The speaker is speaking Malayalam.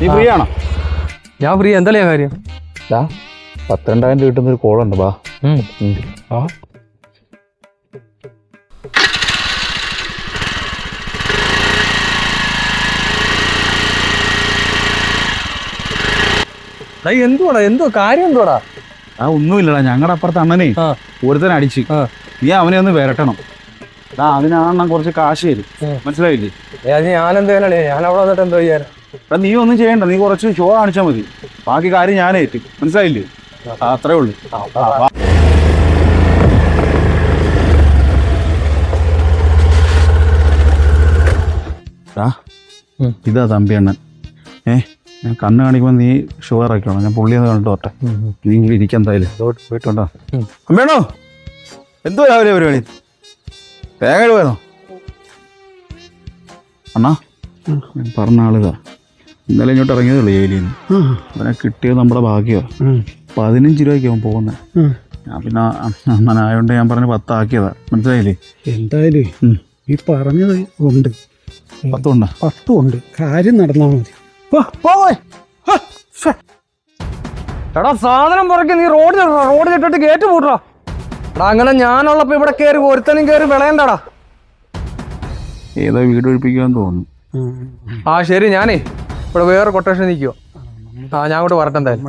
നീ ഫ്രീ ആണോ? ഞാൻ ഫ്രീ. എന്തായാലും കാര്യം 12,000 രൂപ കിട്ടുന്നൊരു കോളുണ്ട്. വാ. എന്തുവാടാ? എന്തോ കാര്യം? എന്തുവാടാ? ഒന്നുമില്ലടാ, ഞങ്ങളുടെ അപ്പുറത്ത് അണ്ണനെ ഒരുത്തനെ അടിച്ച്. നീ അവനെ ഒന്ന് വരട്ടണം. അതിനാണ് കുറച്ച് കാശ് തരും, മനസ്സിലായില്ലേ? ഞാനെന്തായാലും ഞാൻ അവിടെ വന്നിട്ട് എന്തോ ചെയ്യാനാ? നീ ഒന്നും ചെയ്യണ്ട, നീ കുറച്ച് ഷോ കാണിച്ചാൽ മതി. ബാക്കി കാര്യം ഞാനേറ്റ്, മനസ്സിലായില്ലേ? അത്രേ ഉള്ളു. ഇതാ തമ്പി അണ്ണൻ. ഞാൻ കണ്ണ് കാണിക്കുമ്പോൾ നീ ഷുഗർ ആക്കിക്കോണം. ഞാൻ പുള്ളിയൊന്ന് കണ്ടിട്ട് ഓട്ടെ. നീ ഇരിക്കെന്തായാലും പോയിട്ടുണ്ടോ? അമ്മയാണോ? എന്തോ രാവിലെ പരിപാടി? തേങ്ങ പോയതോ? അണ്ണാ, ഞാൻ പറഞ്ഞ ആളിതാ. ഇന്നലെ ഇങ്ങോട്ട് ഇറങ്ങിയതുള്ളൂ ജയിലിൽ നിന്ന്. അവനെ കിട്ടിയത് നമ്മുടെ ഭാഗ്യമാണ്. 15 രൂപയ്ക്ക് അവൻ പോകുന്നത്. ഞാൻ പിന്നെ അണ്ണനായോണ്ട് ഞാൻ പറഞ്ഞ് 10 ആക്കിയതാ, മനസ്സിലായില്ലേ? എന്തായാലും ഈ പറഞ്ഞത് ഉണ്ട്. 10 ഉണ്ടോ? 10 ഉണ്ട്. കാര്യം നടന്നാൽ മതി. എടാ സാധനം പുറകെ നീ റോഡിലിട്ടിട്ട് കയറ്റി പൂട്ടാ. എടാ അങ്ങനെ ഞാനുള്ളപ്പോ ഇവിടെ കയറി ഒരുത്തനും കയറി വിളയണ്ടടാ. ഏതോ വീട് ഒഴിപ്പിക്കാന്ന് തോന്നുന്നു. ശരി, ഞാനേ ഇവിടെ വേറെ കൊട്ടേഷൻ നിൽക്കുവോ. ഞാൻ അങ്ങോട്ട് വരട്ടെ എന്തായാലും.